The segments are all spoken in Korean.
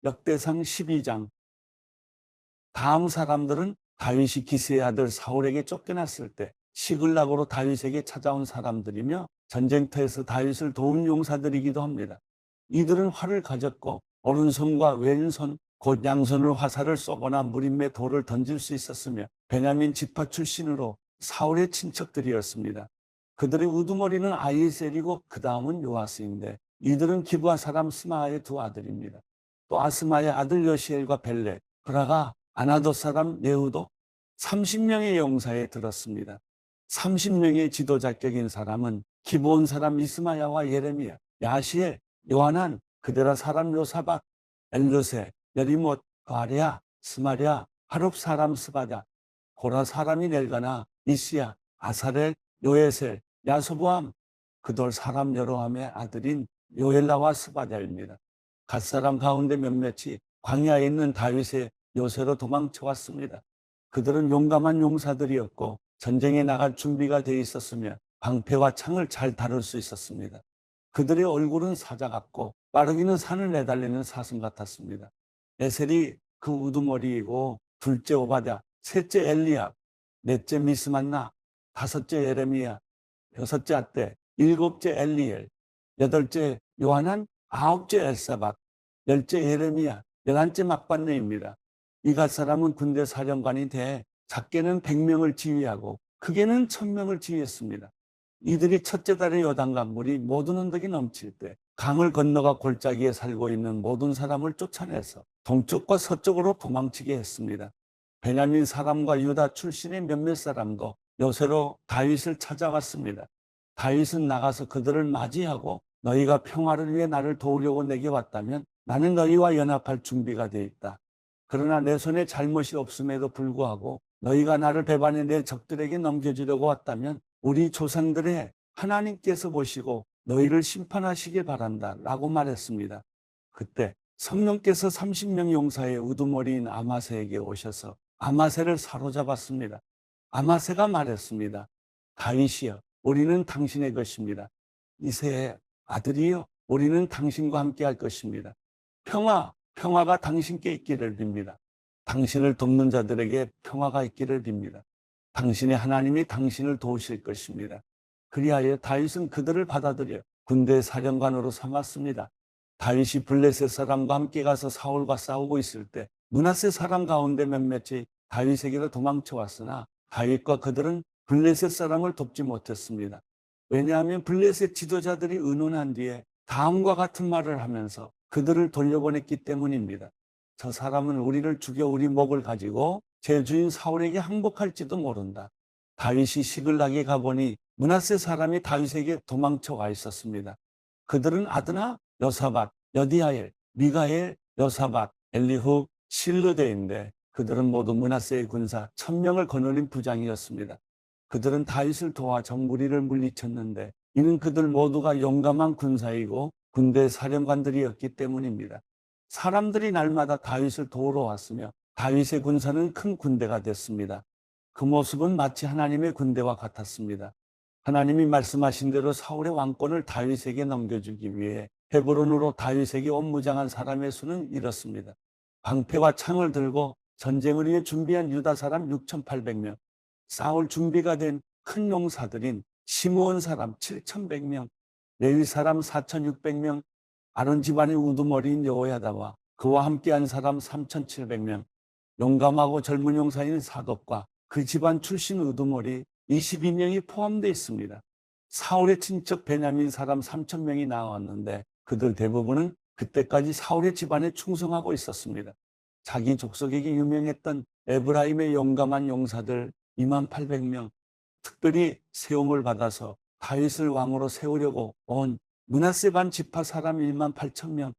역대상 12장. 다음 사람들은 다윗이 기스의 아들 사울에게 쫓겨났을 때 시글락으로 다윗에게 찾아온 사람들이며 전쟁터에서 다윗을 도운 용사들이기도 합니다. 이들은 활을 가졌고 오른손과 왼손 곧 양손으로 화살을 쏘거나 무림의 돌을 던질 수 있었으며 베냐민 지파 출신으로 사울의 친척들이었습니다. 그들의 우두머리는 아히에셀이고 그 다음은 요아스인데 이들은 기브아 사람 스마아의 두 아들입니다. 또 아스마의 아들 여시엘과 벨레, 그라가 아나돗 사람 예후도 30명의 용사에 들었습니다. 30명의 지도자격인 사람은 기브온 사람 이스마야와 예레미야, 야시엘, 요하난, 그데라 사람 요사박, 엘르세, 여리못, 가랴, 스마랴, 하룹 사람 스바랴, 고라 사람이 넬가나, 이시야, 아사렐, 요에셀, 야소보암, 그돌 사람 여로함의 아들인 요엘라와 스바랴입니다. 갓사람 가운데 몇몇이 광야에 있는 다윗의 요새로 도망쳐왔습니다. 그들은 용감한 용사들이었고 전쟁에 나갈 준비가 되어 있었으며 방패와 창을 잘 다룰 수 있었습니다. 그들의 얼굴은 사자 같고 빠르기는 산을 내달리는 사슴 같았습니다. 에셀이 그 우두머리이고 둘째 오바댜, 셋째 엘리압, 넷째 미스만나, 다섯째 예레미야, 여섯째 아떼, 일곱째 엘리엘, 여덟째 요하난, 아홉째 엘사박, 열째 예레미야, 11째 막반네입니다. 이 갓사람은 군대 사령관이 돼 작게는 100명을 지휘하고 크게는 1000명을 지휘했습니다. 이들이 첫째 달의 요단강 물이 모든 언덕이 넘칠 때 강을 건너가 골짜기에 살고 있는 모든 사람을 쫓아내서 동쪽과 서쪽으로 도망치게 했습니다. 베냐민 사람과 유다 출신의 몇몇 사람도 요새로 다윗을 찾아왔습니다. 다윗은 나가서 그들을 맞이하고 너희가 평화를 위해 나를 도우려고 내게 왔다면 나는 너희와 연합할 준비가 되어 있다. 그러나 내 손에 잘못이 없음에도 불구하고 너희가 나를 배반해 내 적들에게 넘겨주려고 왔다면 우리 조상들의 하나님께서 보시고 너희를 심판하시길 바란다 라고 말했습니다. 그때 성령께서 30명 용사의 우두머리인 아마세에게 오셔서 아마세를 사로잡았습니다. 아마세가 말했습니다. 다윗이여, 우리는 당신의 것입니다. 이새의 아들이여, 우리는 당신과 함께 할 것입니다. 평화가 당신께 있기를 빕니다. 당신을 돕는 자들에게 평화가 있기를 빕니다. 당신의 하나님이 당신을 도우실 것입니다. 그리하여 다윗은 그들을 받아들여 군대 사령관으로 삼았습니다. 다윗이 블레셋 사람과 함께 가서 사울과 싸우고 있을 때 므낫세 사람 가운데 몇몇이 다윗에게로 도망쳐 왔으나 다윗과 그들은 블레셋 사람을 돕지 못했습니다. 왜냐하면 블레셋 지도자들이 의논한 뒤에 다음과 같은 말을 하면서 그들을 돌려보냈기 때문입니다. 저 사람은 우리를 죽여 우리 목을 가지고 제 주인 사울에게 항복할지도 모른다. 다윗이 시글락에 가보니 므낫세 사람이 다윗에게 도망쳐 와 있었습니다. 그들은 아드나, 여사밧, 여디아엘, 미가엘, 여사밧, 엘리후, 실르데인데 그들은 모두 므낫세의 군사 1000명을 거느린 부장이었습니다. 그들은 다윗을 도와 적무리를 물리쳤는데 이는 그들 모두가 용감한 군사이고 군대 사령관들이었기 때문입니다. 사람들이 날마다 다윗을 도우러 왔으며 다윗의 군사는 큰 군대가 됐습니다. 그 모습은 마치 하나님의 군대와 같았습니다. 하나님이 말씀하신 대로 사울의 왕권을 다윗에게 넘겨주기 위해 헤브론으로 다윗에게 온 무장한 사람의 수는 이렇습니다. 방패와 창을 들고 전쟁을 위해 준비한 유다 사람 6800명, 싸울 준비가 된 큰 용사들인 시므온 사람 7100명, 레위 사람 4600명, 아론 집안의 우두머리인 여호야다와 그와 함께한 사람 3700명, 용감하고 젊은 용사인 사독과 그 집안 출신 우두머리 22명이 포함되어 있습니다. 사울의 친척 베냐민 사람 3000명이 나왔는데 그들 대부분은 그때까지 사울의 집안에 충성하고 있었습니다. 자기 족속에게 유명했던 에브라임의 용감한 용사들 2800명, 특별히 세움을 받아서 다윗을 왕으로 세우려고 온 므낫세 반 지파 사람 18000명,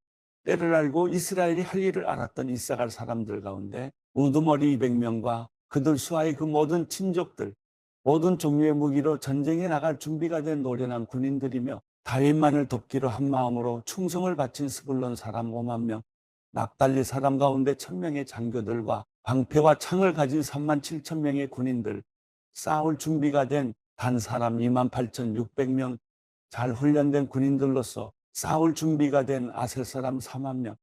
때를 알고 이스라엘이 할 일을 알았던 이사갈 사람들 가운데 우두머리 200명과 그들 수하의 그 모든 친족들, 모든 종류의 무기로 전쟁에 나갈 준비가 된 노련한 군인들이며 다윗만을 돕기로 한 마음으로 충성을 바친 스불론 사람 5만 명, 납달리 사람 가운데 1000명의 장교들과 방패와 창을 가진 37,000명의 군인들, 싸울 준비가 된 단 사람 28,600명, 잘 훈련된 군인들로서 싸울 준비가 된 아셀 사람 4만 명,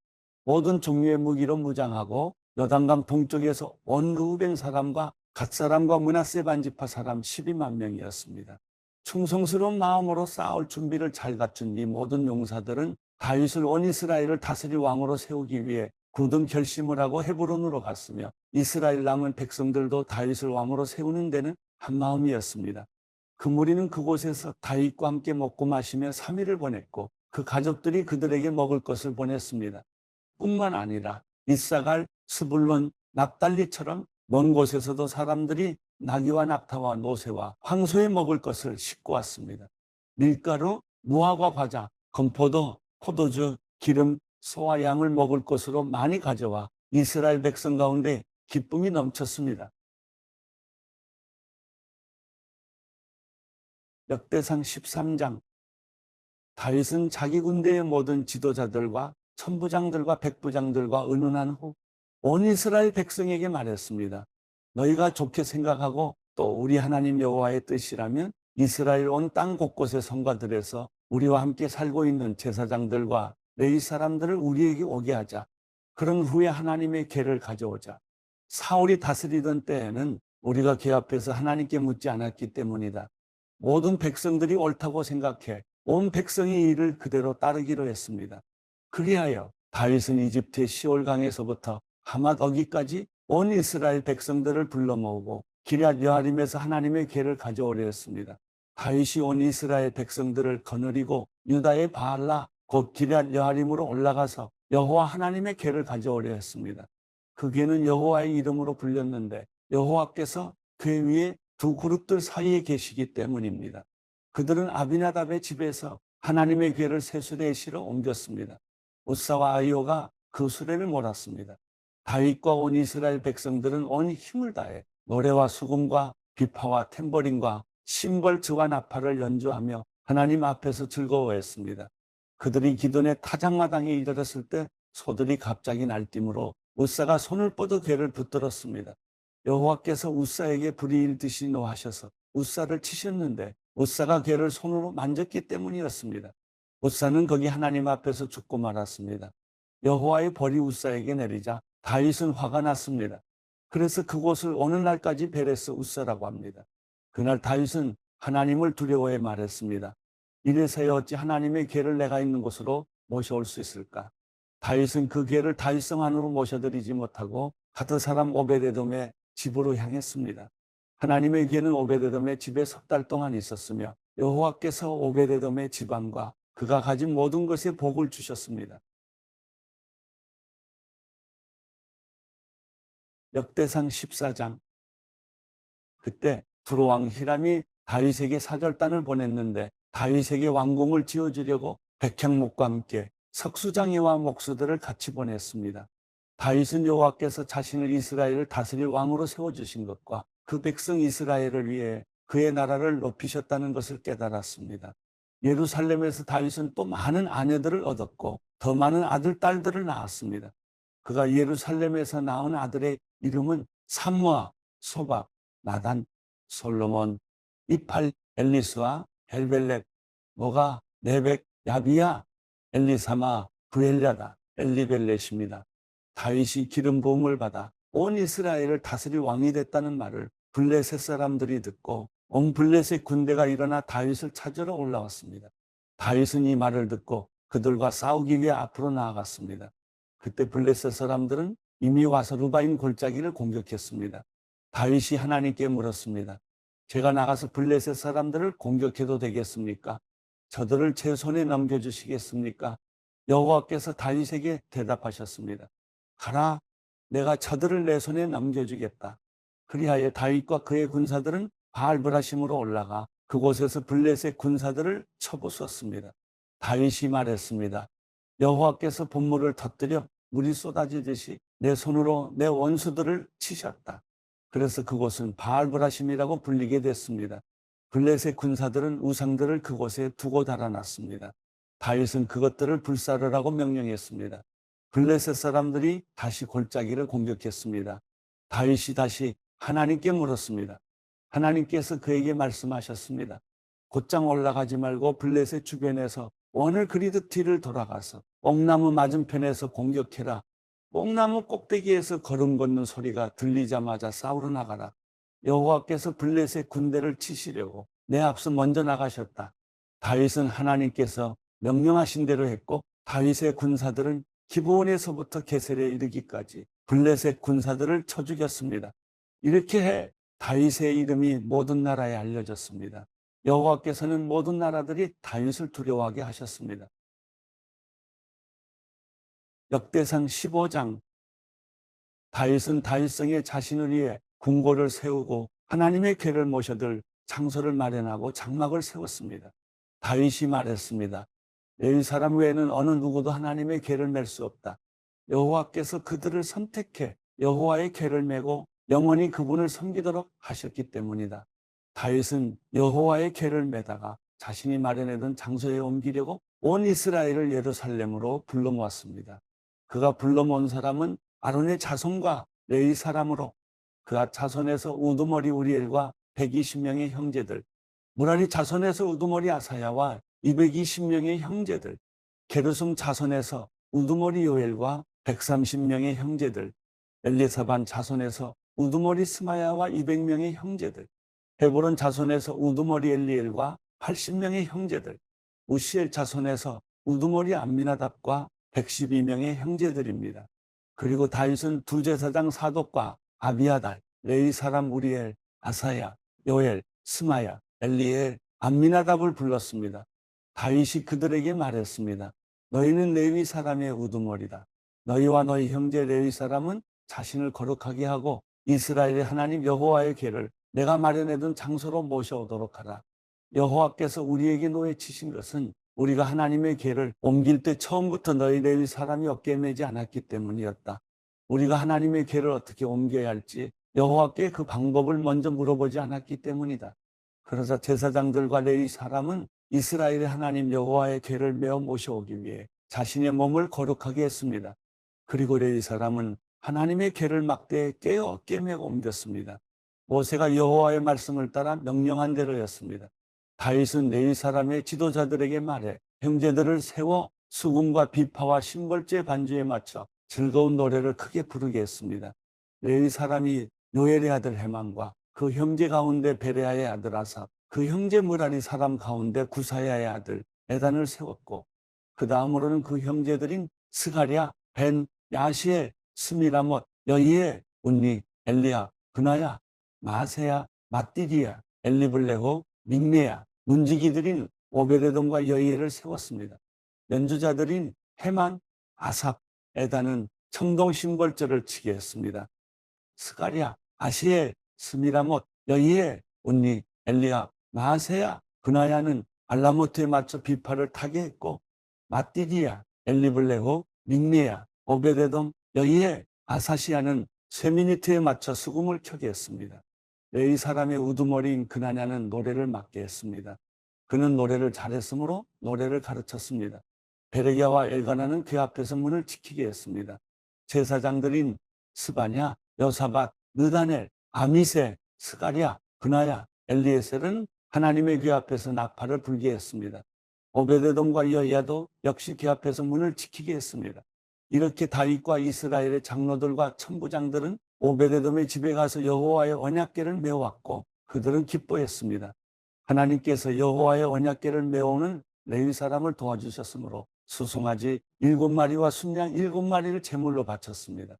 모든 종류의 무기로 무장하고 요단강 동쪽에서 온 루벤 사람과 갓 사람과 므낫세 반지파 사람 12만 명이었습니다. 충성스러운 마음으로 싸울 준비를 잘 갖춘 이 모든 용사들은 다윗을 온 이스라엘을 다스릴 왕으로 세우기 위해 굳은 결심을 하고 헤브론으로 갔으며 이스라엘 남은 백성들도 다윗을 왕으로 세우는 데는 한 마음이었습니다. 그 무리는 그곳에서 다윗과 함께 먹고 마시며 3일을 보냈고 그 가족들이 그들에게 먹을 것을 보냈습니다. 뿐만 아니라 이사갈, 스불론, 납달리처럼 먼 곳에서도 사람들이 나귀와 낙타와 노새와 황소에 먹을 것을 싣고 왔습니다. 밀가루, 무화과 과자, 건포도, 포도주, 기름, 소와 양을 먹을 것으로 많이 가져와 이스라엘 백성 가운데 기쁨이 넘쳤습니다. 역대상 13장. 다윗은 자기 군대의 모든 지도자들과 천부장들과 백부장들과 의논한 후 온 이스라엘 백성에게 말했습니다. 너희가 좋게 생각하고 또 우리 하나님 여호와의 뜻이라면 이스라엘 온 땅 곳곳의 성과들에서 우리와 함께 살고 있는 제사장들과 레위 사람들을 우리에게 오게 하자. 그런 후에 하나님의 궤를 가져오자. 사울이 다스리던 때에는 우리가 궤 앞에서 하나님께 묻지 않았기 때문이다. 모든 백성들이 옳다고 생각해 온 백성이 이를 그대로 따르기로 했습니다. 그리하여 다윗은 이집트의 시올강에서부터 하맛 어기까지 온 이스라엘 백성들을 불러 모으고 기럇 여아림에서 하나님의 궤를 가져오려 했습니다. 다윗이 온 이스라엘 백성들을 거느리고 유다의 바알라 곧 기럇 여아림으로 올라가서 여호와 하나님의 궤를 가져오려 했습니다. 그 궤는 여호와의 이름으로 불렸는데 여호와께서 궤 위에 두 그룹들 사이에 계시기 때문입니다. 그들은 아비나답의 집에서 하나님의 궤를 새 수레에 실어 옮겼습니다. 우사와 아이오가 그 수레를 몰았습니다. 다윗과 온 이스라엘 백성들은 온 힘을 다해 노래와 수금과 비파와 탬버린과 심벌즈와 나팔을 연주하며 하나님 앞에서 즐거워했습니다. 그들이 기돈의 타작마당에 이르렀을 때 소들이 갑자기 날뛰므로 우사가 손을 뻗어 궤를 붙들었습니다. 여호와께서 우사에게 불의일듯이 노하셔서 우사를 치셨는데 우사가 궤를 손으로 만졌기 때문이었습니다. 우사는 거기 하나님 앞에서 죽고 말았습니다. 여호와의 벌이 우사에게 내리자 다윗은 화가 났습니다. 그래서 그곳을 오늘날까지 베레스 우사라고 합니다. 그날 다윗은 하나님을 두려워해 말했습니다. 이래서야 어찌 하나님의 궤를 내가 있는 곳으로 모셔올 수 있을까? 다윗은 그 궤를 다윗성 안으로 모셔드리지 못하고 가드 사람 오베데돔의 집으로 향했습니다. 하나님의 궤는 오베데돔의 집에 석 달 동안 있었으며 여호와께서 오베데돔의 집안과 그가 가진 모든 것에 복을 주셨습니다. 역대상 14장. 그때 두로왕 히람이 다윗에게 사절단을 보냈는데 다윗에게 왕궁을 지어주려고 백향목과 함께 석수장애와 목수들을 같이 보냈습니다. 다윗은 여호와께서 자신을 이스라엘을 다스릴 왕으로 세워주신 것과 그 백성 이스라엘을 위해 그의 나라를 높이셨다는 것을 깨달았습니다. 예루살렘에서 다윗은 또 많은 아내들을 얻었고 더 많은 아들, 딸들을 낳았습니다. 그가 예루살렘에서 낳은 아들의 이름은 삼무아, 소박, 나단, 솔로몬, 이팔, 엘리스와 헬벨렉, 모가, 네벡, 야비야, 엘리사마, 브엘랴다, 엘리벨렛입니다. 다윗이 기름 부음을 받아 온 이스라엘을 다스릴 왕이 됐다는 말을 블레셋 사람들이 듣고 온 블레셋 군대가 일어나 다윗을 찾으러 올라왔습니다. 다윗은 이 말을 듣고 그들과 싸우기 위해 앞으로 나아갔습니다. 그때 블레셋 사람들은 이미 와서 루바임 골짜기를 공격했습니다. 다윗이 하나님께 물었습니다. 제가 나가서 블레셋 사람들을 공격해도 되겠습니까? 저들을 제 손에 넘겨주시겠습니까? 여호와께서 다윗에게 대답하셨습니다. 가라, 내가 저들을 내 손에 넘겨주겠다. 그리하여 다윗과 그의 군사들은 바알브라심으로 올라가 그곳에서 블레셋 군사들을 쳐부쉈습니다. 다윗이 말했습니다. 여호와께서 분물을 터뜨려 물이 쏟아지듯이 내 손으로 내 원수들을 치셨다. 그래서 그곳은 바알브라심이라고 불리게 됐습니다. 블레셋 군사들은 우상들을 그곳에 두고 달아났습니다. 다윗은 그것들을 불사르라고 명령했습니다. 블레셋 사람들이 다시 골짜기를 공격했습니다. 다윗이 다시 하나님께 물었습니다. 하나님께서 그에게 말씀하셨습니다. 곧장 올라가지 말고 블레셋 주변에서 원을 그리듯 뒤를 돌아가서 뽕나무 맞은편에서 공격해라. 뽕나무 꼭대기에서 걸음 걷는 소리가 들리자마자 싸우러 나가라. 여호와께서 블레셋 군대를 치시려고 내 앞서 먼저 나가셨다. 다윗은 하나님께서 명령하신 대로 했고 다윗의 군사들은 기브온에서부터 게셀에 이르기까지 블레셋 군사들을 쳐 죽였습니다. 이렇게 해 다윗의 이름이 모든 나라에 알려졌습니다. 여호와께서는 모든 나라들이 다윗을 두려워하게 하셨습니다. 역대상 15장. 다윗은 다윗성에 자신을 위해 궁궐을 세우고 하나님의 궤를 모셔들 장소를 마련하고 장막을 세웠습니다. 다윗이 말했습니다. 레위 사람 외에는 어느 누구도 하나님의 궤를 맬 수 없다. 여호와께서 그들을 선택해 여호와의 궤를 메고 영원히 그분을 섬기도록 하셨기 때문이다. 다윗은 여호와의 궤를 메다가 자신이 마련해둔 장소에 옮기려고 온 이스라엘을 예루살렘으로 불러 모았습니다. 그가 불러 모은 사람은 아론의 자손과 레위 사람으로 그가 자손에서 우두머리 우리엘과 120명의 형제들, 무라리 자손에서 우두머리 아사야와 220명의 형제들, 게르솜 자손에서 우두머리 요엘과 130명의 형제들, 엘리사반 자손에서 우두머리 스마야와 200명의 형제들, 헤브론 자손에서 우두머리 엘리엘과 80명의 형제들, 우시엘 자손에서 우두머리 암미나답과 112명의 형제들입니다. 그리고 다윗은 두 제사장 사독과 아비아달, 레위 사람 우리엘, 아사야, 요엘, 스마야, 엘리엘, 암미나답을 불렀습니다. 다윗이 그들에게 말했습니다. 너희는 레위 사람의 우두머리다. 너희와 너희 형제 레위 사람은 자신을 거룩하게 하고 이스라엘의 하나님 여호와의 궤를 내가 마련해둔 장소로 모셔오도록 하라. 여호와께서 우리에게 노예치신 것은 우리가 하나님의 궤를 옮길 때 처음부터 너희 레위 사람이 어깨에 매지 않았기 때문이었다. 우리가 하나님의 궤를 어떻게 옮겨야 할지 여호와께 그 방법을 먼저 물어보지 않았기 때문이다. 그러자 제사장들과 레위 사람은 이스라엘의 하나님 여호와의 궤를 메어 모셔오기 위해 자신의 몸을 거룩하게 했습니다. 그리고 레위 사람은 하나님의 궤를 막대에 깨어 어깨에 메고 옮겼습니다. 모세가 여호와의 말씀을 따라 명령한 대로였습니다. 다윗은 레위 사람의 지도자들에게 말해 형제들을 세워 수금과 비파와 심벌제 반주에 맞춰 즐거운 노래를 크게 부르게 했습니다. 레위 사람이 요엘의 아들 헤만과 그 형제 가운데 베레아의 아들 아삽, 그 형제 무라리 사람 가운데 구사야의 아들 에단을 세웠고 그 다음으로는 그 형제들인 스가랴, 벤, 야시엘, 스미라못, 여이엘, 운니, 엘리야, 그나야, 마세야, 마띠디야, 엘리블레호, 믹네야, 문지기들인 오베데돔과 여이엘을 세웠습니다. 연주자들인 헤만, 아삽, 에단은 청동 심벌절을 치게 했습니다. 스가랴, 아시엘, 스미라못, 여이엘, 운니, 엘리야, 마세야, 그나야는 알라모트에 맞춰 비파를 타게 했고 마띠디야, 엘리블레호, 믹네야, 오베데돔, 여이엘, 아사시아는 쇠미니트에 맞춰 수금을 켜게 했습니다. 레위 사람의 우두머리인 그나냐는 노래를 맡게 했습니다. 그는 노래를 잘했으므로 노래를 가르쳤습니다. 베레기야와 엘가나는 그 앞에서 문을 지키게 했습니다. 제사장들인 스바냐, 여사밧, 느다넬, 아미세, 스가랴, 그나야, 엘리에셀은 하나님의 궤 앞에서 나팔을 불게 했습니다. 오베데돔과 여야도 역시 궤 앞에서 문을 지키게 했습니다. 이렇게 다윗과 이스라엘의 장로들과 천부장들은 오베데돔의 집에 가서 여호와의 언약궤를 메어왔고 그들은 기뻐했습니다. 하나님께서 여호와의 언약궤를 메어오는 레위 사람을 도와주셨으므로 수송아지 7마리와 순양 7마리를 제물로 바쳤습니다.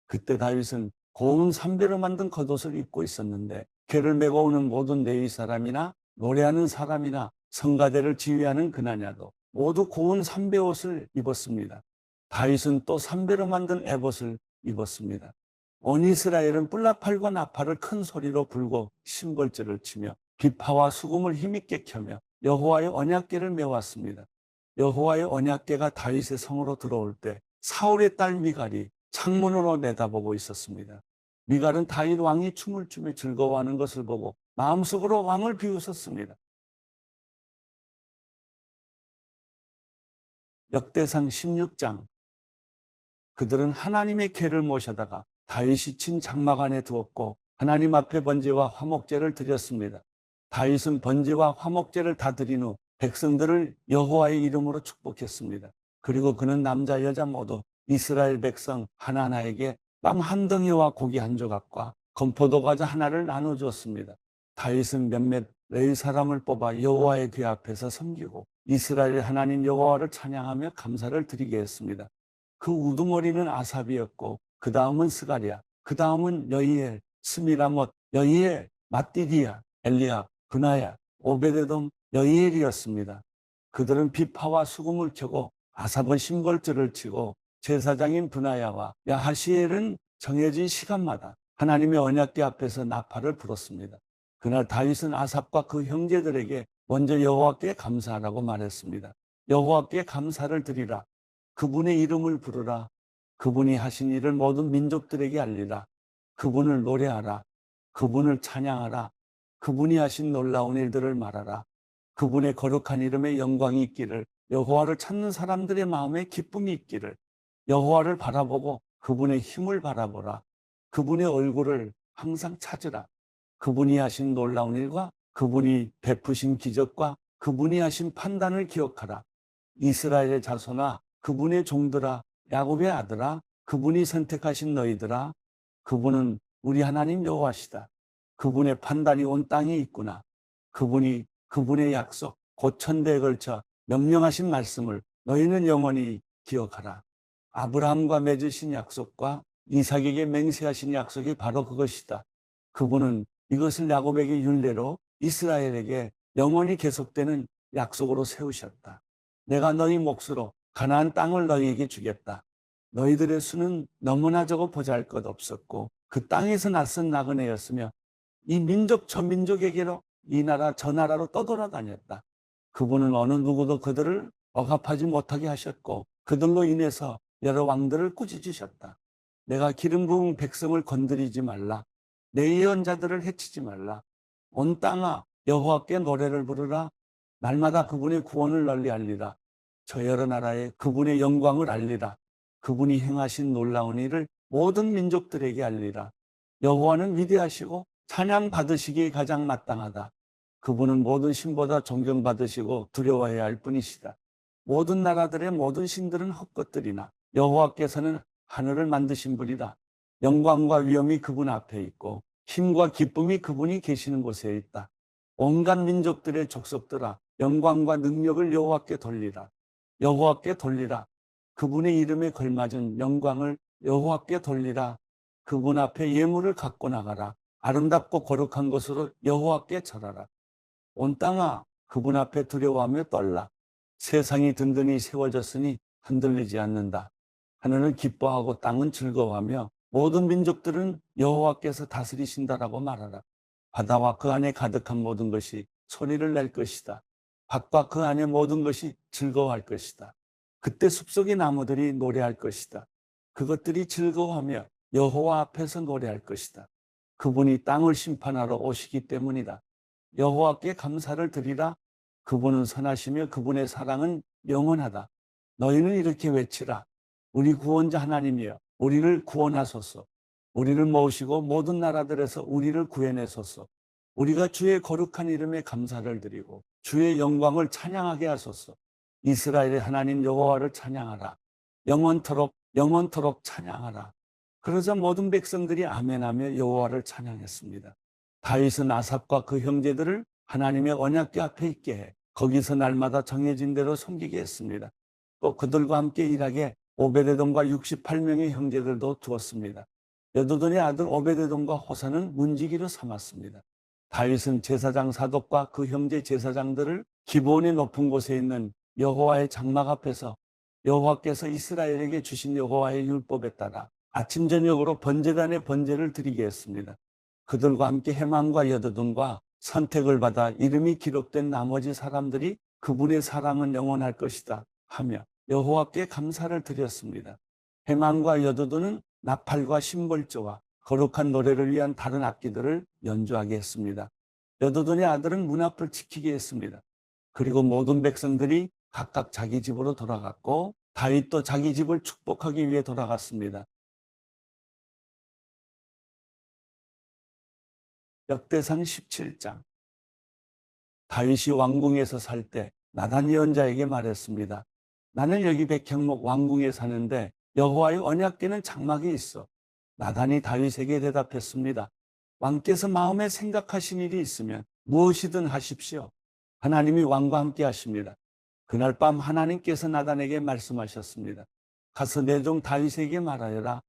그때 다윗은 고운 삼배로 만든 겉옷을 입고 있었는데 궤를 메고 오는 모든 레위 사람이나 노래하는 사람이나 성가대를 지휘하는 그나냐도 모두 고운 삼배 옷을 입었습니다. 다윗은 또 삼배로 만든 에봇을 입었습니다. 온 이스라엘은 뿔나팔과 나팔을 큰 소리로 불고 심벌제를 치며 비파와 수금을 힘있게 켜며 여호와의 언약궤를 메왔습니다. 여호와의 언약궤가 다윗의 성으로 들어올 때 사울의 딸 미갈이 창문으로 내다보고 있었습니다. 미갈은 다윗 왕이 춤을 추며 즐거워하는 것을 보고 마음속으로 왕을 비웃었습니다. 역대상 16장. 그들은 하나님의 궤를 모셔다가 다윗이 친 장막 안에 두었고 하나님 앞에 번제와 화목제를 드렸습니다. 다윗은 번제와 화목제를 다 드린 후 백성들을 여호와의 이름으로 축복했습니다. 그리고 그는 남자 여자 모두 이스라엘 백성 하나하나에게 빵 한 덩이와 고기 한 조각과 건포도 과자 하나를 나눠주었습니다. 다윗은 몇몇 레위 사람을 뽑아 여호와의 궤 앞에서 섬기고 이스라엘 하나님 여호와를 찬양하며 감사를 드리게 했습니다. 그 우두머리는 아삽이었고 그 다음은 스가랴, 그 다음은 여이엘, 스미라못, 여이엘, 마띠디아, 엘리야, 브나야, 오베데돔, 여이엘이었습니다. 그들은 비파와 수금을 켜고 아삽은 심벌줄을 치고 제사장인 브나야와 야하시엘은 정해진 시간마다 하나님의 언약궤 앞에서 나팔을 불었습니다. 그날 다윗은 아삽과 그 형제들에게 먼저 여호와께 감사하라고 말했습니다. 여호와께 감사를 드리라. 그분의 이름을 부르라. 그분이 하신 일을 모든 민족들에게 알리라. 그분을 노래하라. 그분을 찬양하라. 그분이 하신 놀라운 일들을 말하라. 그분의 거룩한 이름에 영광이 있기를, 여호와를 찾는 사람들의 마음에 기쁨이 있기를, 여호와를 바라보고 그분의 힘을 바라보라. 그분의 얼굴을 항상 찾으라. 그분이 하신 놀라운 일과 그분이 베푸신 기적과 그분이 하신 판단을 기억하라. 이스라엘의 자손아, 그분의 종들아, 야곱의 아들아, 그분이 선택하신 너희들아, 그분은 우리 하나님 여호와시다. 그분의 판단이 온 땅에 있구나. 그분이 그분의 약속, 곧 천대에 걸쳐 명령하신 말씀을 너희는 영원히 기억하라. 아브라함과 맺으신 약속과 이삭에게 맹세하신 약속이 바로 그것이다. 그분은 이것을 야곱에게 율례로 이스라엘에게 영원히 계속되는 약속으로 세우셨다. 내가 너희 몫으로 가나안 땅을 너희에게 주겠다. 너희들의 수는 너무나 적어 보잘것없었고 그 땅에서 낯선 나그네였으며 이 민족 저 민족에게로 이 나라 저 나라로 떠돌아다녔다. 그분은 어느 누구도 그들을 억압하지 못하게 하셨고 그들로 인해서 여러 왕들을 꾸짖으셨다. 내가 기름 부은 백성을 건드리지 말라. 내 예언자들을 해치지 말라. 온 땅아 여호와께 노래를 부르라. 날마다 그분의 구원을 널리 알리라. 저 여러 나라에 그분의 영광을 알리라. 그분이 행하신 놀라운 일을 모든 민족들에게 알리라. 여호와는 위대하시고 찬양 받으시기에 가장 마땅하다. 그분은 모든 신보다 존경받으시고 두려워해야 할 분이시다. 모든 나라들의 모든 신들은 헛것들이나 여호와께서는 하늘을 만드신 분이다. 영광과 위엄이 그분 앞에 있고 힘과 기쁨이 그분이 계시는 곳에 있다. 온갖 민족들의 족속들아 영광과 능력을 여호와께 돌리라. 여호와께 돌리라. 그분의 이름에 걸맞은 영광을 여호와께 돌리라. 그분 앞에 예물을 갖고 나가라. 아름답고 거룩한 것으로 여호와께 절하라. 온 땅아 그분 앞에 두려워하며 떨라. 세상이 든든히 세워졌으니 흔들리지 않는다. 하늘은 기뻐하고 땅은 즐거워하며 모든 민족들은 여호와께서 다스리신다라고 말하라. 바다와 그 안에 가득한 모든 것이 소리를 낼 것이다. 밭과 그 안에 모든 것이 즐거워할 것이다. 그때 숲속의 나무들이 노래할 것이다. 그것들이 즐거워하며 여호와 앞에서 노래할 것이다. 그분이 땅을 심판하러 오시기 때문이다. 여호와께 감사를 드리라. 그분은 선하시며 그분의 사랑은 영원하다. 너희는 이렇게 외치라. 우리 구원자 하나님이여 우리를 구원하소서. 우리를 모으시고 모든 나라들에서 우리를 구해내소서. 우리가 주의 거룩한 이름에 감사를 드리고 주의 영광을 찬양하게 하소서. 이스라엘의 하나님 여호와를 찬양하라. 영원토록 영원토록 찬양하라. 그러자 모든 백성들이 아멘하며 여호와를 찬양했습니다. 다윗은 아삽과 그 형제들을 하나님의 언약궤 앞에 있게 해 거기서 날마다 정해진 대로 섬기게 했습니다. 또 그들과 함께 일하게 오베데돔과 68명의 형제들도 두었습니다. 여도돈의 아들 오베데돔과 호사는 문지기로 삼았습니다. 다윗은 제사장 사독과 그 형제 제사장들을 기브온의 높은 곳에 있는 여호와의 장막 앞에서 여호와께서 이스라엘에게 주신 여호와의 율법에 따라 아침 저녁으로 번제단에 번제를 드리게 했습니다. 그들과 함께 헤만과 여드둔과 선택을 받아 이름이 기록된 나머지 사람들이 그분의 사랑은 영원할 것이다 하며 여호와께 감사를 드렸습니다. 헤만과 여드둔은 나팔과 심벌조와 거룩한 노래를 위한 다른 악기들을 연주하게 했습니다. 여드둔의 아들은 문 앞을 지키게 했습니다. 그리고 모든 백성들이 각각 자기 집으로 돌아갔고 다윗도 자기 집을 축복하기 위해 돌아갔습니다. 역대상 17장. 다윗이 왕궁에서 살 때 나단 예언자에게 말했습니다. 나는 여기 백향목 왕궁에 사는데 여호와의 언약궤는 장막에 있어. 나단이 다윗에게 대답했습니다. 왕께서 마음에 생각하신 일이 있으면 무엇이든 하십시오. 하나님이 왕과 함께 하십니다. 그날 밤 하나님께서 나단에게 말씀하셨습니다. 가서 내 종 다윗에게 말하여라.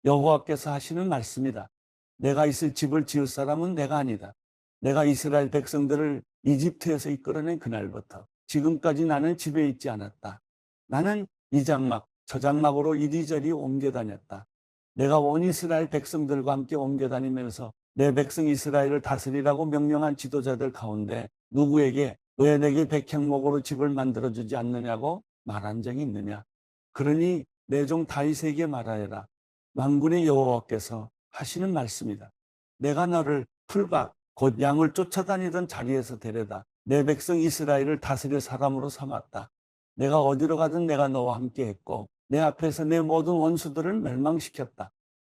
여호와께서 하시는 말씀이다. 내가 있을 집을 지을 사람은 내가 아니다. 내가 이스라엘 백성들을 이집트에서 이끌어낸 그날부터 지금까지 나는 집에 있지 않았다. 나는 이 장막, 저 장막으로 이리저리 옮겨 다녔다. 내가 온 이스라엘 백성들과 함께 옮겨 다니면서 내 백성 이스라엘을 다스리라고 명령한 지도자들 가운데 누구에게 왜 내게 백향목으로 집을 만들어주지 않느냐고 말한 적이 있느냐. 그러니 내 종 다윗에게 말하여라. 만군의 여호와께서 하시는 말씀이다. 내가 너를 풀밭 곧 양을 쫓아다니던 자리에서 데려다 내 백성 이스라엘을 다스릴 사람으로 삼았다. 내가 어디로 가든 내가 너와 함께 했고 내 앞에서 내 모든 원수들을 멸망시켰다.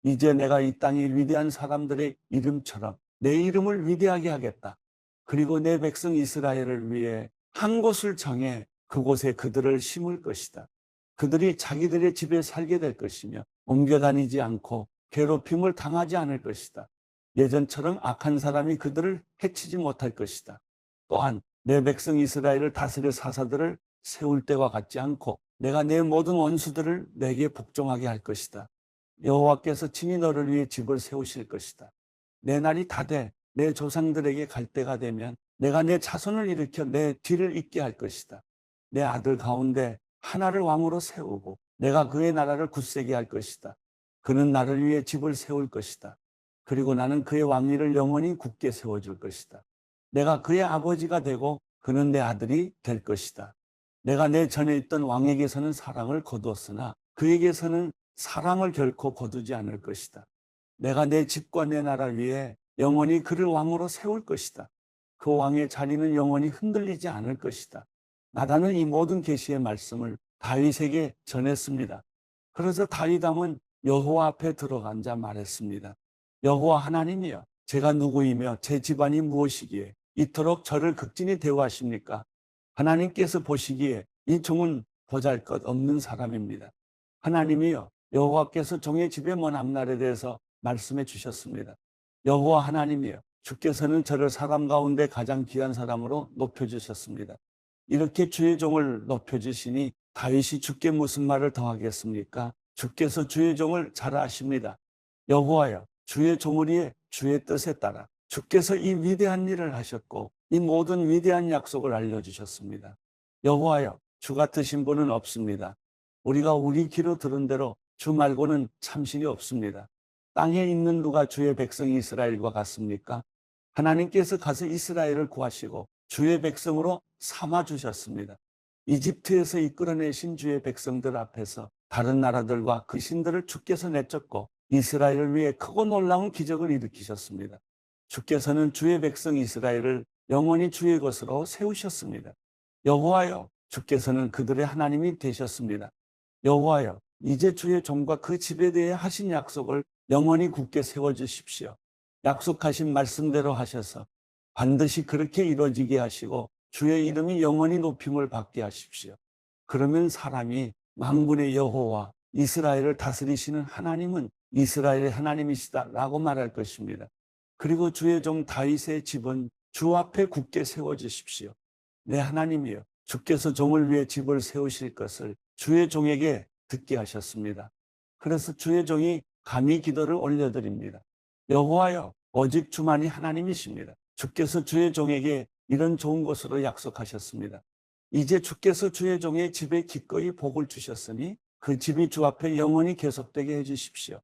이제 내가 이 땅의 위대한 사람들의 이름처럼 내 이름을 위대하게 하겠다. 그리고 내 백성 이스라엘을 위해 한 곳을 정해 그곳에 그들을 심을 것이다. 그들이 자기들의 집에 살게 될 것이며 옮겨 다니지 않고 괴롭힘을 당하지 않을 것이다. 예전처럼 악한 사람이 그들을 해치지 못할 것이다. 또한 내 백성 이스라엘을 다스릴 사사들을 세울 때와 같지 않고 내가 내 모든 원수들을 내게 복종하게 할 것이다. 여호와께서 친히 너를 위해 집을 세우실 것이다. 내 날이 다 돼 내 조상들에게 갈 때가 되면 내가 내 자손을 일으켜 내 뒤를 잇게 할 것이다. 내 아들 가운데 하나를 왕으로 세우고 내가 그의 나라를 굳세게 할 것이다. 그는 나를 위해 집을 세울 것이다. 그리고 나는 그의 왕위를 영원히 굳게 세워줄 것이다. 내가 그의 아버지가 되고 그는 내 아들이 될 것이다. 내가 내 전에 있던 왕에게서는 사랑을 거두었으나 그에게서는 사랑을 결코 거두지 않을 것이다. 내가 내 집과 내 나라를 위해 영원히 그를 왕으로 세울 것이다. 그 왕의 자리는 영원히 흔들리지 않을 것이다. 나단은 이 모든 계시의 말씀을 다윗에게 전했습니다. 그래서 다윗 왕은 여호와 앞에 들어가 앉아 말했습니다. 여호와 하나님이여, 제가 누구이며 제 집안이 무엇이기에 이토록 저를 극진히 대우하십니까? 하나님께서 보시기에 이 종은 보잘것없는 사람입니다. 하나님이여, 여호와께서 종의 집에 먼 앞날에 대해서 말씀해 주셨습니다. 여호와 하나님이여, 주께서는 저를 사람 가운데 가장 귀한 사람으로 높여주셨습니다. 이렇게 주의 종을 높여주시니 다윗이 주께 무슨 말을 더하겠습니까? 주께서 주의 종을 잘 아십니다. 여호와여, 주의 종을 위해 주의 뜻에 따라 주께서 이 위대한 일을 하셨고 이 모든 위대한 약속을 알려주셨습니다. 여호와여, 주 같으신 분은 없습니다. 우리가 우리 귀로 들은 대로 주 말고는 참신이 없습니다. 땅에 있는 누가 주의 백성 이스라엘과 같습니까? 하나님께서 가서 이스라엘을 구하시고 주의 백성으로 삼아주셨습니다. 이집트에서 이끌어내신 주의 백성들 앞에서 다른 나라들과 그 신들을 주께서 내쫓고 이스라엘을 위해 크고 놀라운 기적을 일으키셨습니다. 주께서는 주의 백성 이스라엘을 영원히 주의 것으로 세우셨습니다. 여호와여, 주께서는 그들의 하나님이 되셨습니다. 여호와여, 이제 주의 종과 그 집에 대해 하신 약속을 영원히 굳게 세워주십시오. 약속하신 말씀대로 하셔서 반드시 그렇게 이루어지게 하시고 주의 이름이 영원히 높임을 받게 하십시오. 그러면 사람이 만군의 여호와, 이스라엘을 다스리시는 하나님은 이스라엘의 하나님이시다라고 말할 것입니다. 그리고 주의 종 다윗의 집은 주 앞에 굳게 세워주십시오. 내 하나님이여, 주께서 종을 위해 집을 세우실 것을 주의 종에게 듣게 하셨습니다. 그래서 주의 종이 감히 기도를 올려드립니다. 여호와여, 오직 주만이 하나님이십니다. 주께서 주의 종에게 이런 좋은 것으로 약속하셨습니다. 이제 주께서 주의 종의 집에 기꺼이 복을 주셨으니 그 집이 주 앞에 영원히 계속되게 해주십시오.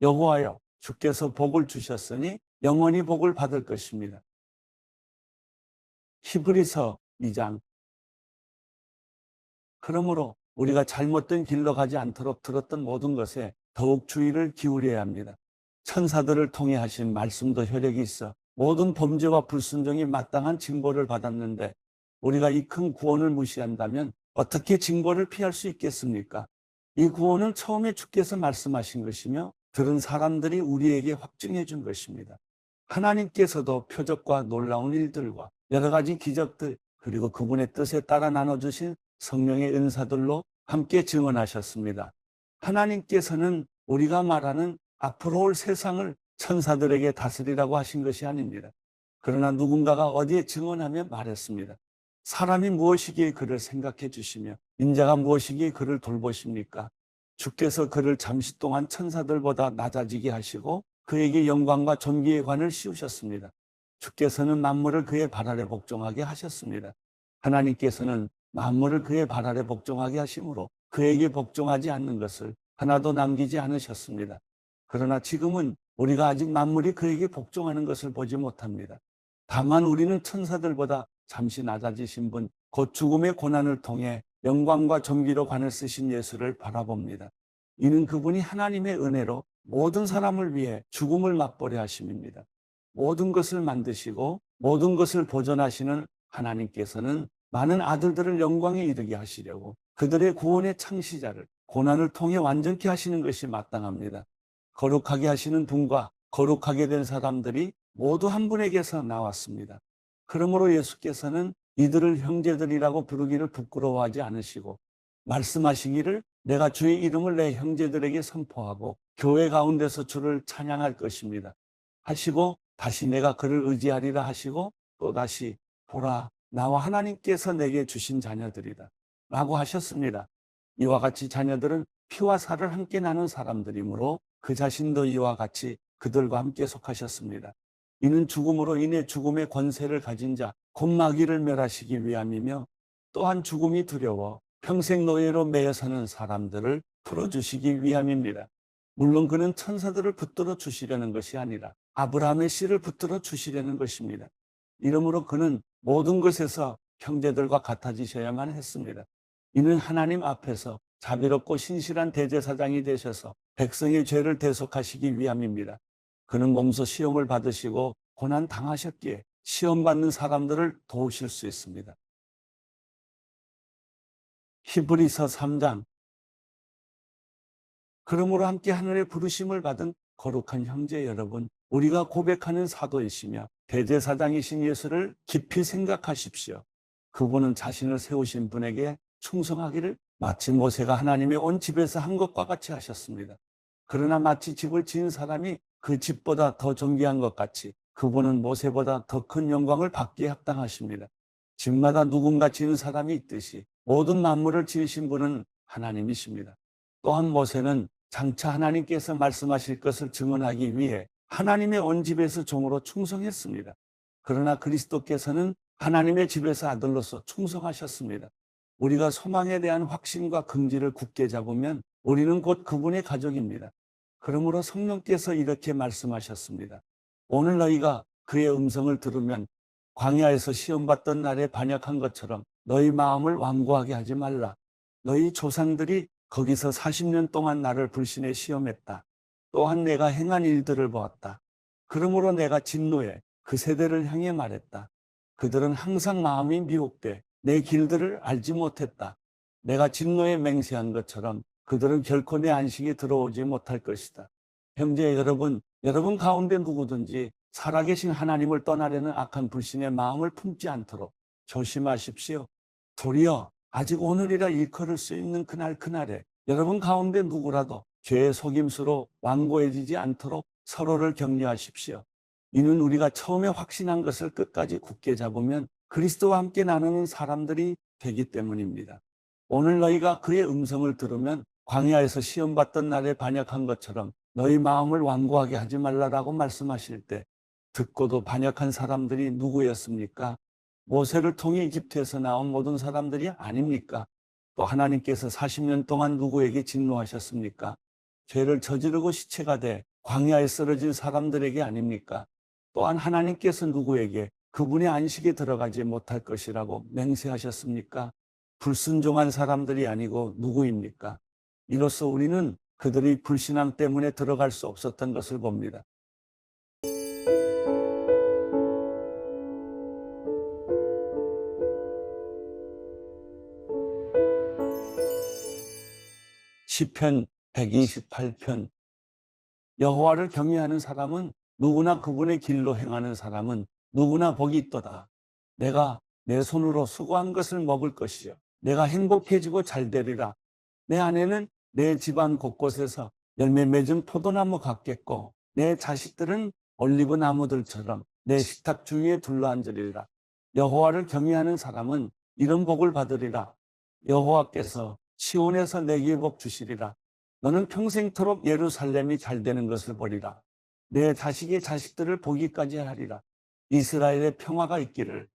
여호와여, 주께서 복을 주셨으니 영원히 복을 받을 것입니다. 히브리서 2장. 그러므로 우리가 잘못된 길로 가지 않도록 들었던 모든 것에 더욱 주의를 기울여야 합니다. 천사들을 통해 하신 말씀도 효력이 있어 모든 범죄와 불순종이 마땅한 징벌을 받았는데 우리가 이 큰 구원을 무시한다면 어떻게 징벌을 피할 수 있겠습니까? 이 구원은 처음에 주께서 말씀하신 것이며 들은 사람들이 우리에게 확증해 준 것입니다. 하나님께서도 표적과 놀라운 일들과 여러 가지 기적들, 그리고 그분의 뜻에 따라 나눠주신 성령의 은사들로 함께 증언하셨습니다. 하나님께서는 우리가 말하는 앞으로 올 세상을 천사들에게 다스리라고 하신 것이 아닙니다. 그러나 누군가가 어디에 증언하며 말했습니다. 사람이 무엇이기에 그를 생각해 주시며 인자가 무엇이기에 그를 돌보십니까? 주께서 그를 잠시 동안 천사들보다 낮아지게 하시고 그에게 영광과 존귀의 관을 씌우셨습니다. 주께서는 만물을 그의 발 아래 복종하게 하셨습니다. 하나님께서는 만물을 그의 발 아래 복종하게 하심으로 그에게 복종하지 않는 것을 하나도 남기지 않으셨습니다. 그러나 지금은 우리가 아직 만물이 그에게 복종하는 것을 보지 못합니다. 다만 우리는 천사들보다 잠시 낮아지신 분, 곧 죽음의 고난을 통해 영광과 존귀로 관을 쓰신 예수를 바라봅니다. 이는 그분이 하나님의 은혜로 모든 사람을 위해 죽음을 맛보려 하심입니다. 모든 것을 만드시고 모든 것을 보존하시는 하나님께서는 많은 아들들을 영광에 이르게 하시려고 그들의 구원의 창시자를 고난을 통해 완전케 하시는 것이 마땅합니다. 거룩하게 하시는 분과 거룩하게 된 사람들이 모두 한 분에게서 나왔습니다. 그러므로 예수께서는 이들을 형제들이라고 부르기를 부끄러워하지 않으시고 말씀하시기를 내가 주의 이름을 내 형제들에게 선포하고 교회 가운데서 주를 찬양할 것입니다 하시고 다시 내가 그를 의지하리라 하시고 또다시 보라 나와 하나님께서 내게 주신 자녀들이다 라고 하셨습니다. 이와 같이 자녀들은 피와 살을 함께 나눈 사람들이므로 그 자신도 이와 같이 그들과 함께 속하셨습니다. 이는 죽음으로 인해 죽음의 권세를 가진 자 곧 마귀를 멸하시기 위함이며 또한 죽음이 두려워 평생 노예로 매여 사는 사람들을 풀어주시기 위함입니다. 물론 그는 천사들을 붙들어 주시려는 것이 아니라 아브라함의 씨를 붙들어 주시려는 것입니다. 이러므로 그는 모든 것에서 형제들과 같아지셔야만 했습니다. 이는 하나님 앞에서 자비롭고 신실한 대제사장이 되셔서 백성의 죄를 대속하시기 위함입니다. 그는 몸소 시험을 받으시고 고난 당하셨기에 시험받는 사람들을 도우실 수 있습니다. 히브리서 3장. 그러므로 함께 하늘의 부르심을 받은 거룩한 형제 여러분, 우리가 고백하는 사도이시며 대제사장이신 예수를 깊이 생각하십시오. 그분은 자신을 세우신 분에게 충성하기를 마치 모세가 하나님의 온 집에서 한 것과 같이 하셨습니다. 그러나 마치 집을 지은 사람이 그 집보다 더 존귀한 것 같이 그분은 모세보다 더 큰 영광을 받기에 합당하십니다. 집마다 누군가 지은 사람이 있듯이 모든 만물을 지으신 분은 하나님이십니다. 또한 모세는 장차 하나님께서 말씀하실 것을 증언하기 위해 하나님의 온 집에서 종으로 충성했습니다. 그러나 그리스도께서는 하나님의 집에서 아들로서 충성하셨습니다. 우리가 소망에 대한 확신과 긍지를 굳게 잡으면 우리는 곧 그분의 가족입니다. 그러므로 성령께서 이렇게 말씀하셨습니다. 오늘 너희가 그의 음성을 들으면 광야에서 시험받던 날에 반역한 것처럼 너희 마음을 완고하게 하지 말라. 너희 조상들이 거기서 40년 동안 나를 불신에 시험했다. 또한 내가 행한 일들을 보았다. 그러므로 내가 진노해 그 세대를 향해 말했다. 그들은 항상 마음이 미혹돼 내 길들을 알지 못했다. 내가 진노에 맹세한 것처럼 그들은 결코 내 안식에 들어오지 못할 것이다. 형제 여러분, 여러분 가운데 누구든지 살아계신 하나님을 떠나려는 악한 불신의 마음을 품지 않도록 조심하십시오. 도리어 아직 오늘이라 일컬을 수 있는 그날에 여러분 가운데 누구라도 죄의 속임수로 완고해지지 않도록 서로를 격려하십시오. 이는 우리가 처음에 확신한 것을 끝까지 굳게 잡으면 그리스도와 함께 나누는 사람들이 되기 때문입니다. 오늘 너희가 그의 음성을 들으면 광야에서 시험받던 날에 반역한 것처럼 너희 마음을 완고하게 하지 말라라고 말씀하실 때 듣고도 반역한 사람들이 누구였습니까? 모세를 통해 이집트에서 나온 모든 사람들이 아닙니까? 또 하나님께서 40년 동안 누구에게 진노하셨습니까? 죄를 저지르고 시체가 돼 광야에 쓰러진 사람들에게 아닙니까? 또한 하나님께서 누구에게 그분의 안식에 들어가지 못할 것이라고 맹세하셨습니까? 불순종한 사람들이 아니고 누구입니까? 이로써 우리는 그들이 불신앙 때문에 들어갈 수 없었던 것을 봅니다. 시편 128편. 여호와를 경외하는 사람은 누구나 그분의 길로 행하는 사람은 누구나 복이 있도다. 내가 내 손으로 수고한 것을 먹을 것이요 내가 행복해지고 잘 되리라. 내 아내는 내 집안 곳곳에서 열매 맺은 포도나무 같겠고 내 자식들은 올리브 나무들처럼 내 식탁 주위에 둘러앉으리라. 여호와를 경외하는 사람은 이런 복을 받으리라. 여호와께서 시온에서 내게 복 주시리라. 너는 평생토록 예루살렘이 잘 되는 것을 보리라. 내 자식의 자식들을 보기까지 하리라. 이스라엘의 평화가 있기를.